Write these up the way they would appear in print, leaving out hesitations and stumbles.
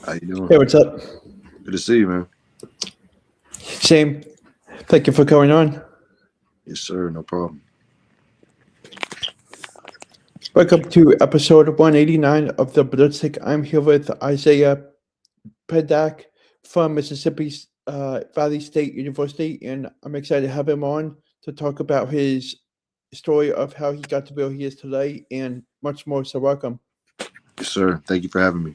How you doing? Hey, what's up? Good to see you, man. Same. Thank you for coming on. Yes, sir. No problem. Welcome to episode 189 of the Blitzstick. I'm here with Isaiah Pedack from Mississippi Valley State University, and I'm excited to have him on to talk about his story of how he got to where he is today and much more. So, welcome. Yes, sir. Thank you for having me.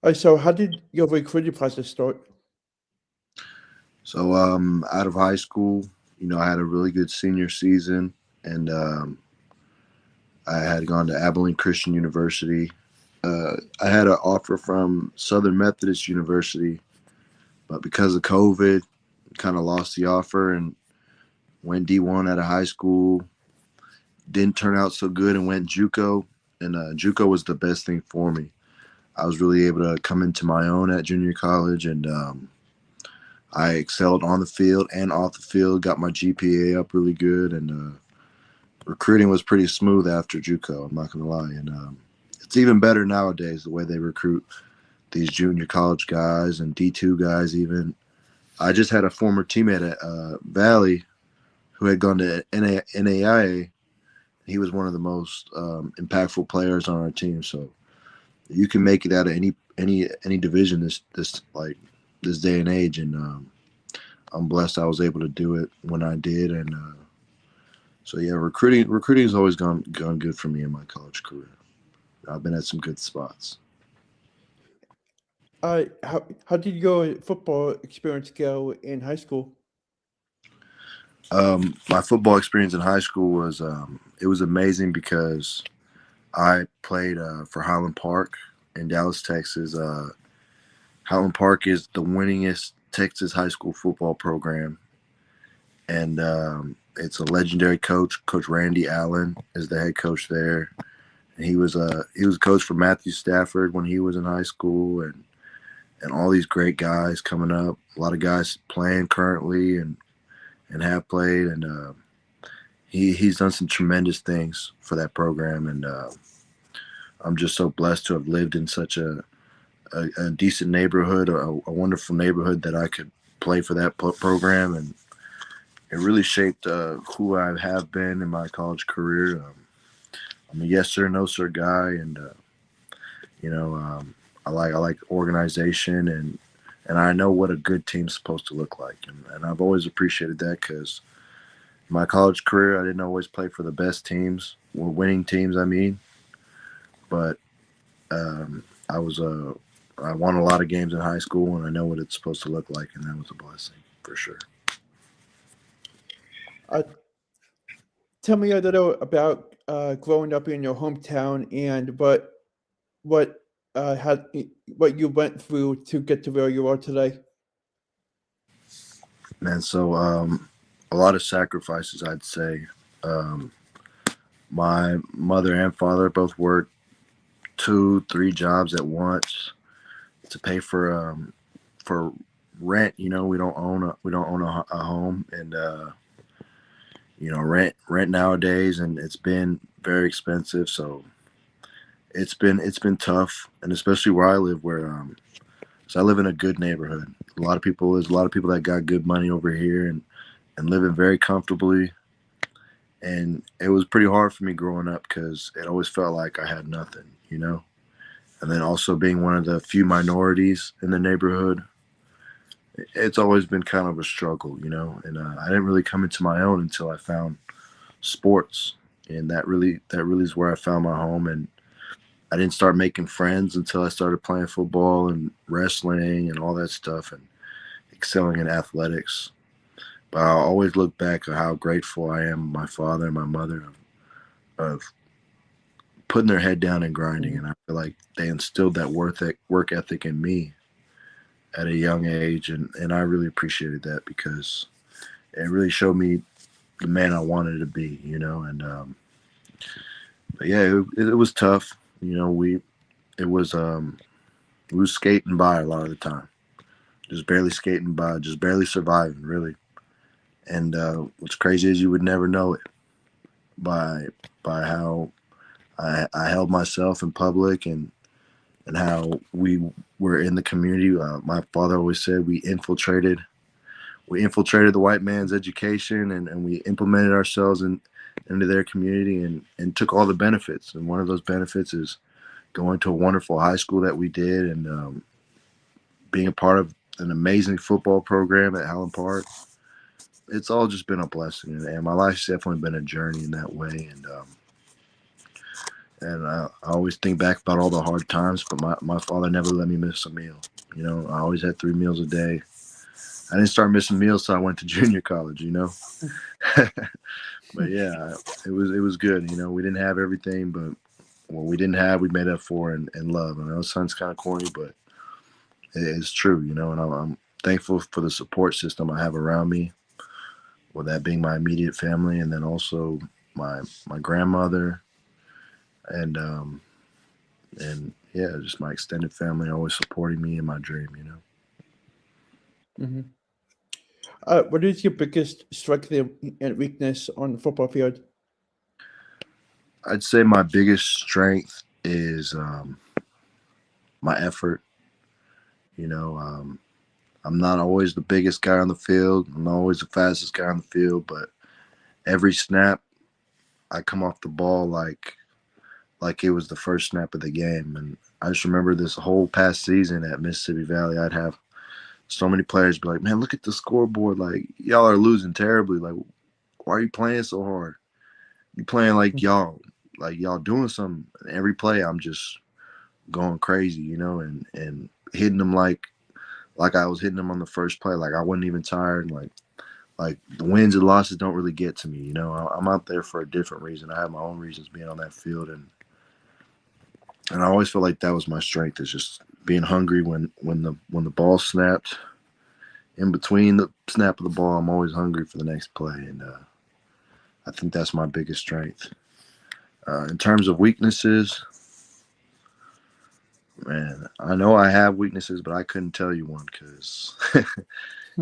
All right, so how did your recruiting process start? So, out of high school, I had a really good senior season, and I had gone to Abilene Christian University. I had an offer from Southern Methodist University, but because of COVID, kind of lost the offer and went D1 out of high school. Didn't turn out so good and went JUCO, and JUCO was the best thing for me. I was really able to come into my own at junior college, and I excelled on the field and off the field, got my GPA up really good, and recruiting was pretty smooth after JUCO, I'm not going to lie. And it's even better nowadays, the way they recruit these junior college guys and D2 guys even. I just had a former teammate at Valley who had gone to NAIA. He was one of the most impactful players on our team. So you can make it out of any division this day and age, and I'm blessed I was able to do it when I did. And so yeah, recruiting has always gone good for me in my college career. I've been at some good spots. How did your football experience go in high school? My football experience in high school was it was amazing because I played for Highland Park in Dallas, Texas. Highland Park is the winningest Texas high school football program, and it's a legendary coach. Coach Randy Allen is the head coach there. And he was a coach for Matthew Stafford when he was in high school, and all these great guys coming up. A lot of guys playing currently and have played, and he's done some tremendous things for that program, and I'm just so blessed to have lived in such a decent neighborhood, a wonderful neighborhood that I could play for that program, and it really shaped who I have been in my college career. I'm a yes sir, no sir guy, and I like organization, and I know what a good team's supposed to look like, and I've always appreciated that because in my college career I didn't always play for the best teams or winning teams. I mean, but I was I won a lot of games in high school, and I know what it's supposed to look like, and that was a blessing for sure. Uh, Tell me a little about growing up in your hometown and what had what you went through to get to where you are today. Man, so a lot of sacrifices, I'd say. Um, my mother and father both worked 2, 3 jobs at once to pay for rent. We don't own a home, and rent nowadays, and it's been very expensive. So it's been tough, and especially where I live, where so I live in a good neighborhood. There's a lot of people that got good money over here and living very comfortably. And it was pretty hard for me growing up because it always felt like I had nothing. And then also being one of the few minorities in the neighborhood, it's always been kind of a struggle. And I didn't really come into my own until I found sports, and that really is where I found my home. And I didn't start making friends until I started playing football and wrestling and all that stuff and excelling in athletics. But I always look back at how grateful I am, my father and my mother, of putting their head down and grinding. And I feel like they instilled that work ethic in me at a young age, and I really appreciated that because it really showed me the man I wanted to be. And but yeah, it was tough. It was we was skating by a lot of the time, just barely skating by, just barely surviving, really. And what's crazy is you would never know it by how I held myself in public, and and how we were in the community. My father always said we infiltrated the white man's education, and we implemented ourselves into their community, and took all the benefits. And one of those benefits is going to a wonderful high school that we did, and being a part of an amazing football program at Highland Park. It's all just been a blessing, and my life's definitely been a journey in that way. And I always think back about all the hard times, but my father never let me miss a meal. I always had 3 meals a day. I didn't start missing meals till I went to junior college. But yeah, it was good. We didn't have everything, but what we didn't have, we made up for in love. I know it sounds kind of corny, but it's true. And I'm thankful for the support system I have around me, with that being my immediate family, and then also my grandmother, and yeah, just my extended family always supporting me in my dream. Hmm. What is your biggest strength and weakness on the football field? I'd say my biggest strength is my effort. You know, I'm not always the biggest guy on the field. I'm not always the fastest guy on the field, but every snap I come off the ball like it was the first snap of the game. And I just remember this whole past season at Mississippi Valley, I'd have so many players be like, "Man, look at the scoreboard. Like y'all are losing terribly. Like, why are you playing so hard? You playing like y'all doing something." And every play, I'm just going crazy, and hitting them like I was hitting them on the first play. Like I wasn't even tired. Like the wins and losses don't really get to me. I'm out there for a different reason. I have my own reasons being on that field, and I always feel like that was my strength, is just being hungry when the ball snapped. In between the snap of the ball, I'm always hungry for the next play, and I think that's my biggest strength. In terms of weaknesses, man, I know I have weaknesses, but I couldn't tell you one because I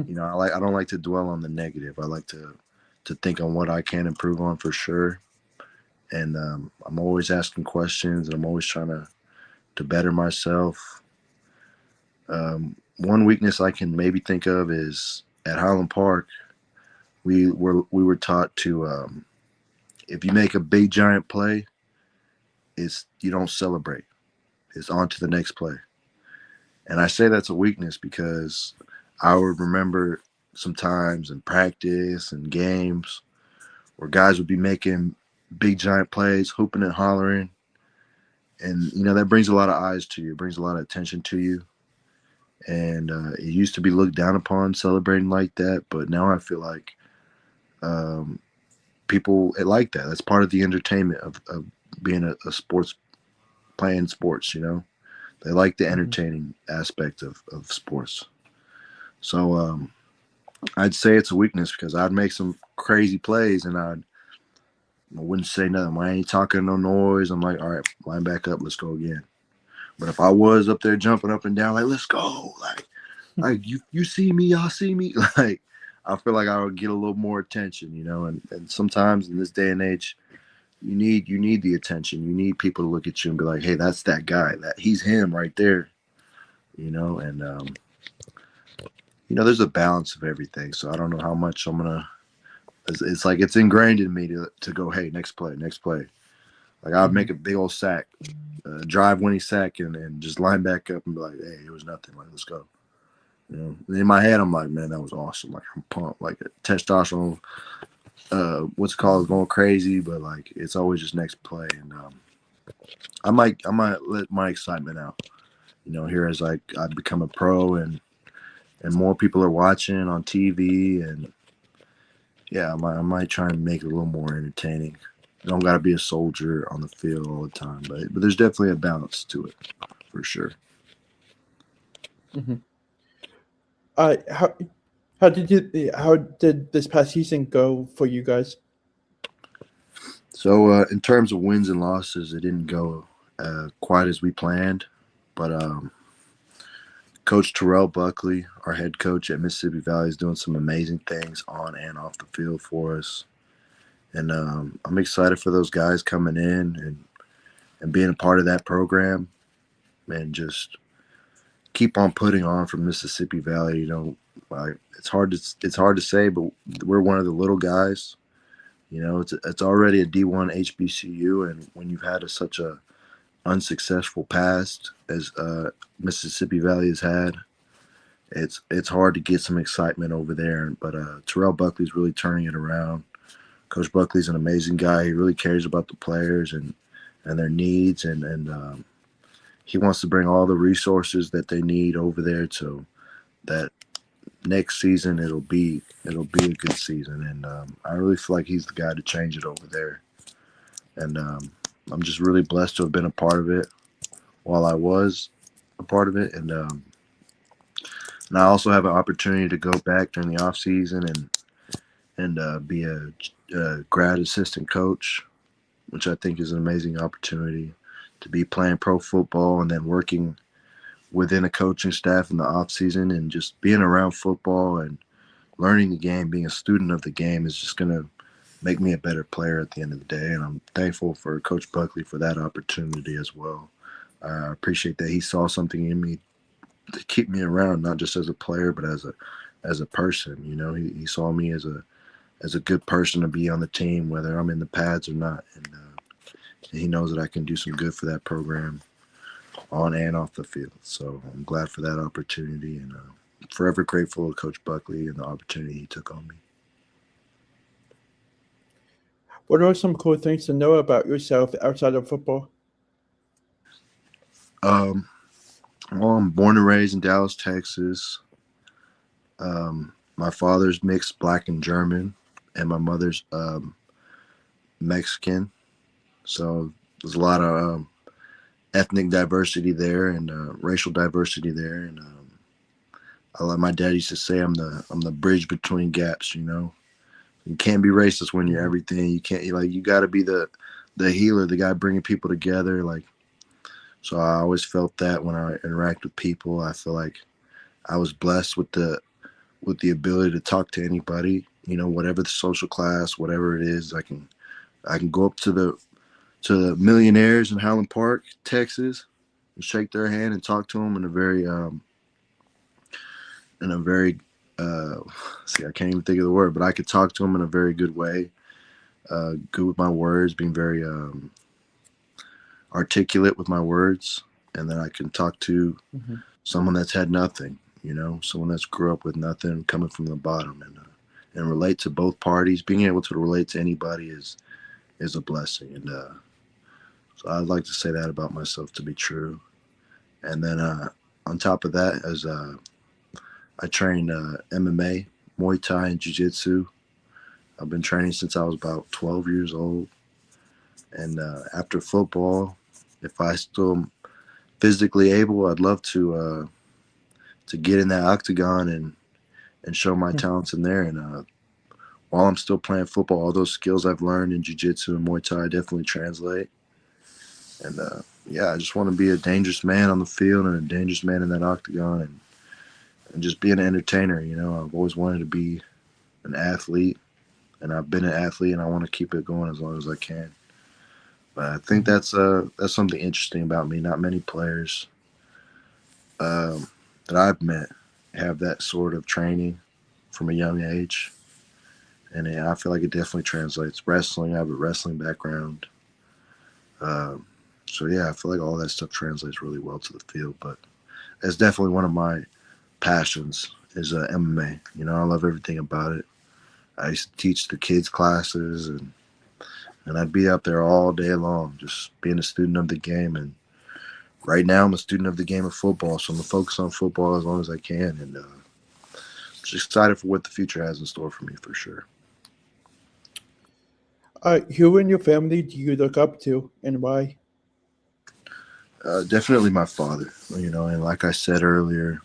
don't like to dwell on the negative. I like to think on what I can improve on for sure, and I'm always asking questions, and I'm always trying to better myself. One weakness I can maybe think of is at Highland Park. We were taught to, if you make a big giant play, it's you don't celebrate. It's on to the next play. And I say that's a weakness because I would remember sometimes in practice and games where guys would be making big giant plays, hooping and hollering, and that brings a lot of eyes to you. It brings a lot of attention to you. And it used to be looked down upon celebrating like that, but now I feel like um, people like that. That's part of the entertainment of being a sports playing sports. They like the Hmm. entertaining aspect of sports. So I'd say it's a weakness because I'd make some crazy plays, and I wouldn't say nothing. I ain't talking no noise. I'm like, all right, line back up, let's go again. But if I was up there jumping up and down, like, let's go, like you see me, y'all see me, like I feel like I would get a little more attention. And sometimes in this day and age, you need the attention. You need people to look at you and be like, hey, that's that guy. That he's him right there. And there's a balance of everything. So I don't know how much I'm gonna. It's like it's ingrained in me to go, hey, next play, next play. Like I'd make Hmm. a big old sack, drive winning sack, and just line back up and be like, hey, it was nothing. Like let's go. And in my head, I'm like, man, that was awesome. Like I'm pumped. Like testosterone, what's it called, is going crazy. But like it's always just next play, and I might let my excitement out. Here as I become a pro, and more people are watching on TV, and yeah, I might try and make it a little more entertaining. You don't got to be a soldier on the field all the time, but there's definitely a balance to it for sure. Hmm. Uh, how how did this past season go for you guys? So in terms of wins and losses, it didn't go quite as we planned, but Coach Terrell Buckley, our head coach at Mississippi Valley, is doing some amazing things on and off the field for us, and I'm excited for those guys coming in and being a part of that program. and just keep on putting on for Mississippi Valley. Like it's hard to say, but we're one of the little guys. It's already a D1 HBCU, and when you've had such a unsuccessful past as Mississippi Valley has had, it's hard to get some excitement over there. But Terrell Buckley's really turning it around. Coach Buckley's an amazing guy. He really cares about the players and their needs, and he wants to bring all the resources that they need over there so that next season it'll be a good season. And I really feel like he's the guy to change it over there. And I'm just really blessed to have been a part of it while I was a part of it. And I also have an opportunity to go back during the off season and be a grad assistant coach, which I think is an amazing opportunity to be playing pro football and then working within a coaching staff in the off season and just being around football and learning the game, being a student of the game is just going to make me a better player at the end of the day. And I'm thankful for Coach Buckley for that opportunity as well. I appreciate that he saw something in me to keep me around, not just as a player, but as a person. He saw me as a good person to be on the team, whether I'm in the pads or not. And he knows that I can do some good for that program on and off the field. So I'm glad for that opportunity, and forever grateful to Coach Buckley and the opportunity he took on me. What are some cool things to know about yourself outside of football? Um, well, I'm born and raised in Dallas, Texas. My father's mixed black and German, and my mother's Mexican. So there's a lot of ethnic diversity there and racial diversity there. And I like my dad used to say I'm the bridge between gaps. You can't be racist when you're Mhm. everything. You can't you got to be the healer, the guy bringing people together. So I always felt that when I interact with people, I feel like I was blessed with the ability to talk to anybody. Whatever the social class, whatever it is, I can go up to the millionaires in Highland Park, Texas, and shake their hand and talk to them in a very see, I can't even think of the word, but I could talk to them in a very good way, good with my words, being very articulate with my words, and then I can talk to Mhm. someone that's had nothing, someone that's grew up with nothing, coming from the bottom, and relate to both parties. Being able to relate to anybody is a blessing, and so I'd like to say that about myself to be true. And then on top of that, as I train MMA, Muay Thai, and Jiu Jitsu. I've been training since I was about 12 years old. And after football, if I still physically able, I'd love to get in that octagon and show my talents in there. And while I'm still playing football, all those skills I've learned in Jiu Jitsu and Muay Thai definitely translate. And yeah, I just want to be a dangerous man on the field and a dangerous man in that octagon, and just be an entertainer. I've always wanted to be an athlete, and I've been an athlete, and I want to keep it going as long as I can. But I think Mhm. that's something interesting about me. Not many players um, that I've met have that sort of training from a young age, and I feel like it definitely translates. Wrestling, I have a wrestling background, um, so yeah, I feel like all that stuff translates really well to the field. But it's definitely one of my passions is MMA. I love everything about it. I used to teach the kids classes, and I'd be up there all day long, just being a student of the game. And right now, I'm a student of the game of football, so I'm gonna focus on football as long as I can, and just excited for what the future has in store for me for sure. Who in your family do you look up to and why? Definitely my father, and like I said earlier,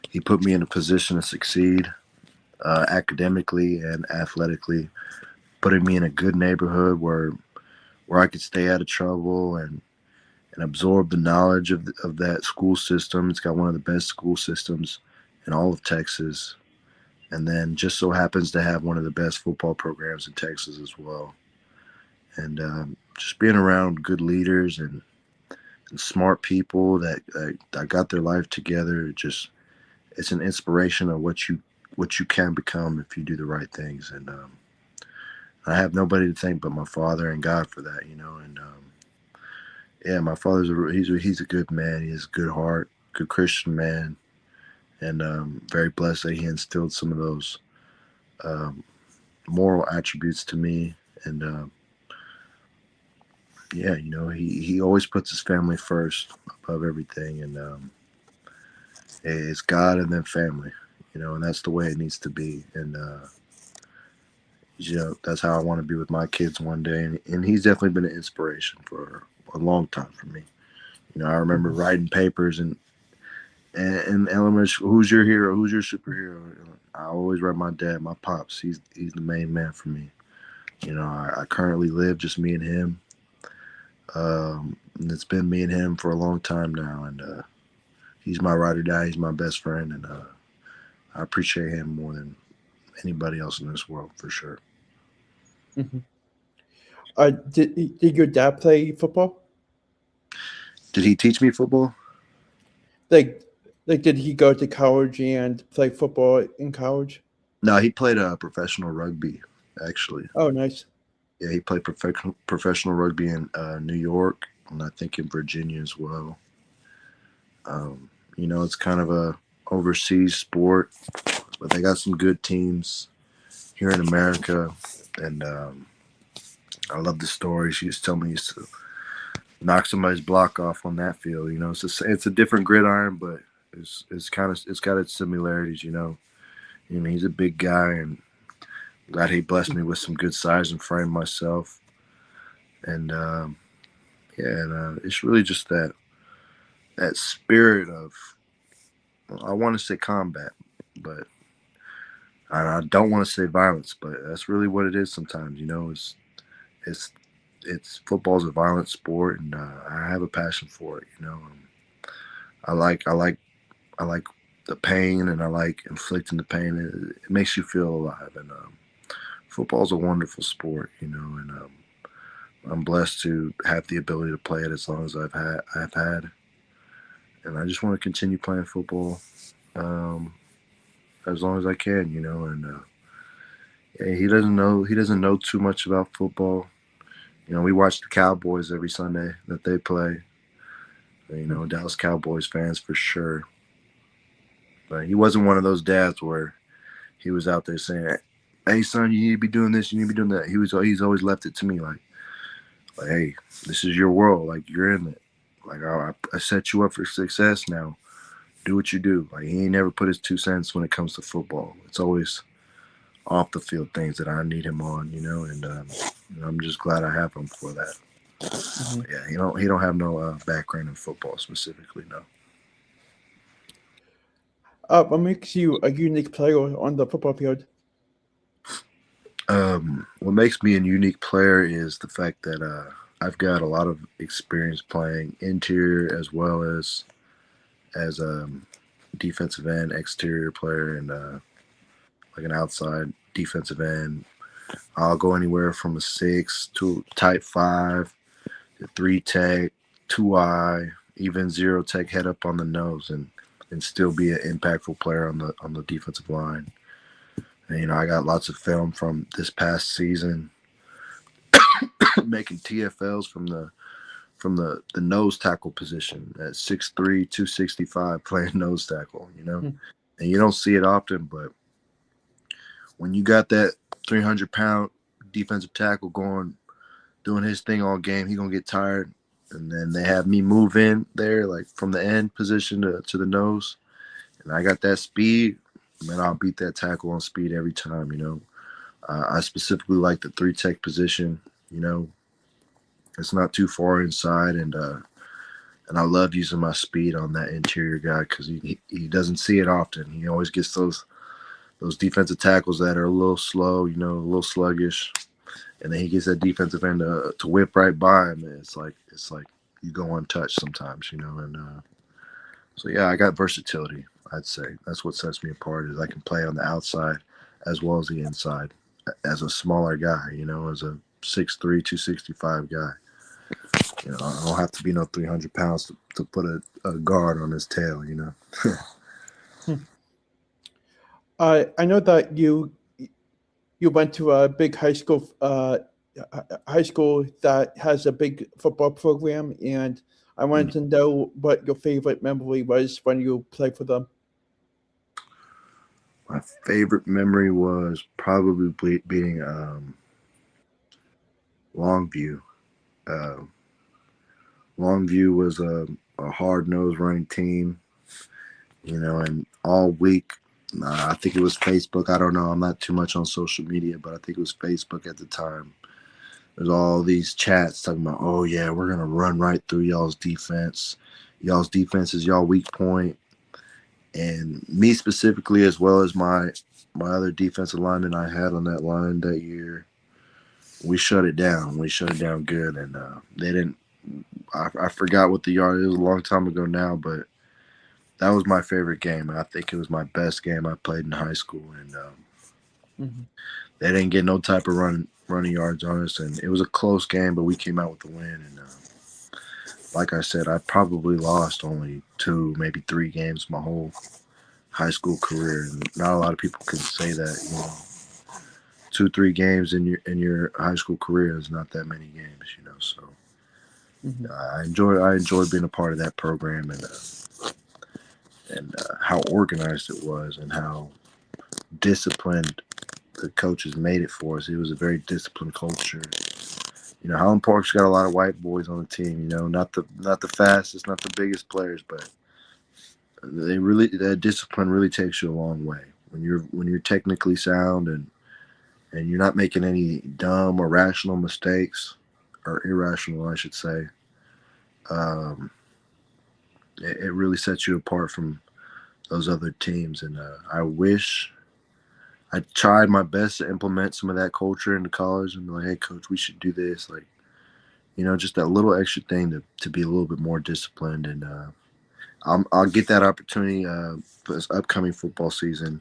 he put me in a position to succeed academically and athletically, putting me in a good neighborhood where I could stay out of trouble and absorb the knowledge of that school system. It's got one of the best school systems in all of Texas, and then just so happens to have one of the best football programs in Texas as well. And just being around good leaders and smart people that got their life together. It's an inspiration of what you can become if you do the right things. And I have nobody to thank but my father and God for that, you know. And yeah, my father's he's a good man. He has a good heart, good Christian man, and very blessed that he instilled some of those um, moral attributes to me. And yeah, you know, he always puts his family first above everything, and it's God and then family, you know, and that's the way it needs to be. And you know, that's how I want to be with my kids one day. And he's definitely been an inspiration for a long time for me. You know, I remember Mhm. writing papers and elementary school, who's your hero? Who's your superhero? I always write my dad, my pops. He's the main man for me. You know, I currently live just me and him. And it's been me and him for a long time now, and he's my ride or die. He's my best friend, and I appreciate him more than anybody else in this world for sure. Mhm. Did your dad play football? Did he teach me football? Like, did he go to college and play football in college? No, he played professional rugby. Actually, Oh, nice. yeah, he played professional rugby in New York, and I think in Virginia as well. You know, it's kind of a overseas sport, but they got some good teams here in America, and I love the story. She used to tell me he used to knock somebody's block off on that field. You know, it's a different gridiron, but it's got its similarities. You know, he's a big guy, and glad he blessed me with some good size and frame myself. And yeah, and it's really just that spirit of, I want to say combat, but I don't want to say violence, but that's really what it is sometimes. You know, it's it's football's a violent sport, and I have a passion for it. You know, I like I like I like the pain, and I like inflicting the pain. It makes you feel alive, and football's a wonderful sport. You know, and I'm blessed to have the ability to play it as long as I've had, and I just want to continue playing football um, as long as I can. You know, and yeah, he doesn't know too much about football. You know, we watch the Cowboys every Sunday that they play. You know, Dallas Cowboys fans for sure. But he wasn't one of those dads where he was out there saying, "Hey, son, you need to be doing this. You need to be doing that." He's always left it to me like, "Hey, this is your world. Like you're in it. Like I set you up for success now. Do what you do." Like he ain't never put his 2 cents when it comes to football. It's always off the field things that I need him on. You know, and I'm just glad I have him for that. Mhm. Yeah, he don't have no background in football specifically. No. What makes you a unique player on the football field? What makes me a unique player is the fact that I've got a lot of experience playing interior as well as defensive end, exterior player, and like an outside defensive end. I'll go anywhere from a six to type five, to three tech, two eye, even zero tech, head up on the nose, and still be an impactful player on the defensive line. And, you know, I got lots of film from this past season making TFLs from the nose tackle position at 6'3", 265, playing nose tackle, you know. Hmm. And you don't see it often, but when you got that 300-pound defensive tackle going, doing his thing all game, he gonna get tired. And then they have me move in there, like from the end position to the nose, and I got that speed. Man, I'll beat that tackle on speed every time. You know, I specifically like the three tech position. You know, it's not too far inside, and I love using my speed on that interior guy because he doesn't see it often. He always gets those defensive tackles that are a little slow, you know, a little sluggish, and then he gets that defensive end to whip right by him. And it's like you go untouched sometimes, you know. And so yeah, I got versatility. I'd say that's what sets me apart is I can play on the outside as well as the inside as a smaller guy, you know, as a 6'3", 265 guy. I don't have to be no 300 pounds to put a guard on his tail. Hmm. I know that you went to a big high school that has a big football program, and I wanted Mhm. to know what your favorite memory was when you played for them. My favorite memory was probably beating Longview. Uh, Longview was a hard nosed running team, and all week, I think it was Facebook. I don't know. I'm not too much on social media, but I think it was Facebook at the time. There's all these chats talking about, oh yeah, we're gonna run right through y'all's defense. Y'all's defense is y'all weak point, and me specifically, as well as my other defensive lineman I had on that line that year, we shut it down. We shut it down good, and they didn't. I forgot what the yard. It was a long time ago now, but that was my favorite game. I think it was my best game I played in high school, and Hmm. they didn't get no type of running yards on us, and it was a close game, but we came out with the win. And like I said, I probably lost only two, maybe three games my whole high school career, and not a lot of people can say that. 2, 3 games in your high school career is not that many games. So Hmm. I enjoyed being a part of that program, and how organized it was, and how disciplined the coaches made it for us. It was a very disciplined culture. Highland Park's got a lot of white boys on the team. Not the fastest, not the biggest players, but that discipline really takes you a long way. When you're technically sound, and you're not making any dumb or rational mistakes, or irrational, I should say. Um, it really sets you apart from those other teams, and I wish I tried my best to implement some of that culture into college and be like, hey, coach, we should do this. Like, just that little extra thing to be a little bit more disciplined. And I'll get that opportunity for this upcoming football season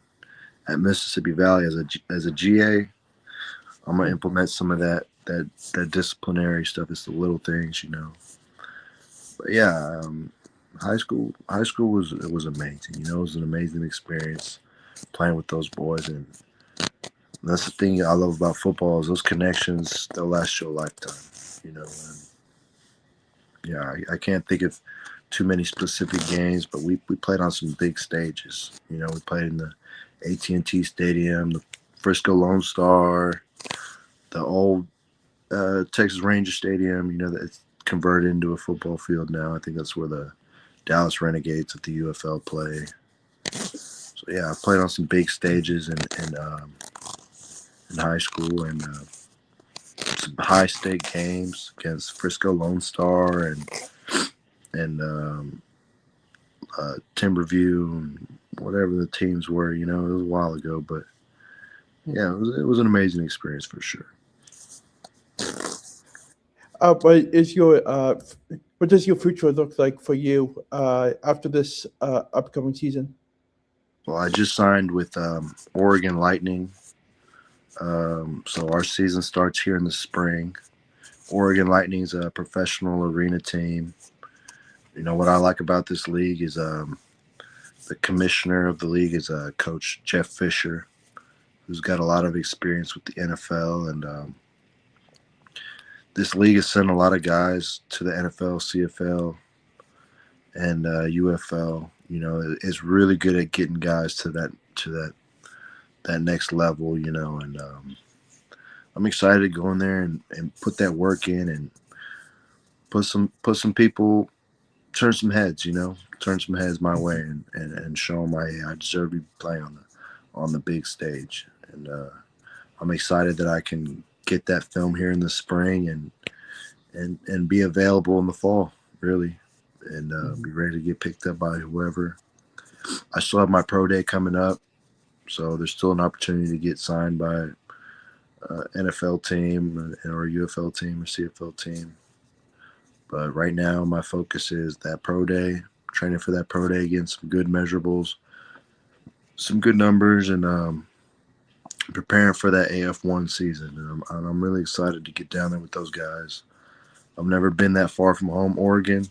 at Mississippi Valley as a GA. I'm gonna implement some of that disciplinary stuff. It's the little things. But yeah, high school was amazing. It was an amazing experience playing with those boys, and that's the thing I love about football is those connections. They'll last you a lifetime. And yeah, I can't think of too many specific games, but we played on some big stages. We played in the AT&T Stadium, the Frisco Lone Star, the old Texas Ranger Stadium. That it's converted into a football field now. I think that's where the Dallas Renegades of the UFL play. So yeah, I played on some big stages in high school, and some high stake games against Frisco Lone Star and Timberview and whatever the teams were. It was a while ago, but yeah, it was an amazing experience for sure. What does your future look like for you after this upcoming season? Well, I just signed with Oregon Lightning, so our season starts here in the spring. Oregon Lightning is a professional arena team. What I like about this league is the commissioner of the league is Coach Jeff Fisher, who's got a lot of experience with the NFL, and this league has sent a lot of guys to the NFL, CFL, and UFL. It's really good at getting guys to that next level. And I'm excited to go in there and put that work in and put some people, turn some heads. Turn some heads my way, and show them I deserve to be playing on the big stage. And I'm excited that I can get that film here in the spring and be available in the fall, really, and Mhm. be ready to get picked up by whoever. I still have my pro day coming up, so there's still an opportunity to get signed by NFL team or UFL team or CFL team. But right now, my focus is that pro day, training for that pro day, getting some good measurables, some good numbers, and preparing for that AF1 season. And I'm really excited to get down there with those guys. I've never been that far from home. Oregon,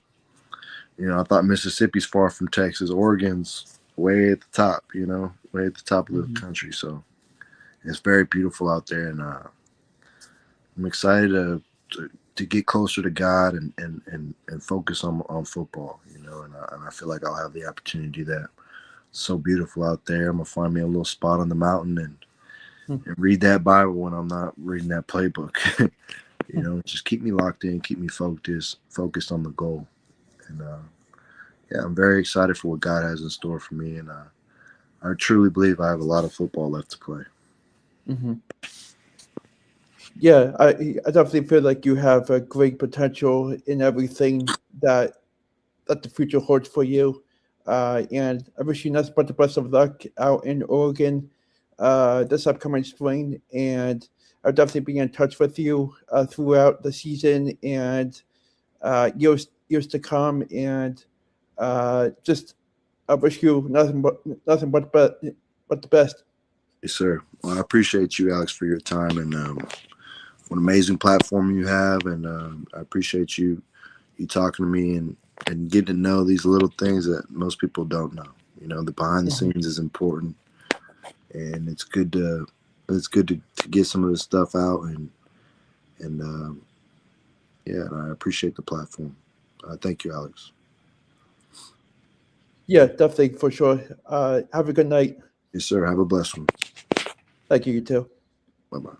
I thought Mississippi's far from Texas. Oregon's way at the top. Way at the top of the Mhm. country. So it's very beautiful out there, and I'm excited to get closer to God and focus on football. And I feel like I'll have the opportunity to do that. It's so beautiful out there. I'm gonna find me a little spot on the mountain and read that Bible when I'm not reading that playbook. Just keep me locked in, keep me focused on the goal. And yeah, I'm very excited for what God has in store for me, and I truly believe I have a lot of football left to play. Mhm. Yeah, I definitely feel like you have a great potential in everything that the future holds for you. And I wish you nothing but the best of luck out in Oregon this upcoming spring. And I'll definitely be in touch with you throughout the season and years to come. And just I wish you nothing but the best. Yes, sir. Well, I appreciate you, Alex, for your time and what an amazing platform you have, and I appreciate you talking to me and getting to know these little things that most people don't know. The behind the Mhm. scenes is important, and it's good to get some of this stuff out and yeah, and I appreciate the platform. Thank you, Alex. Yeah, definitely for sure. Have a good night. Yes, sir. Have a blessed one. Thank you, you too. Bye bye.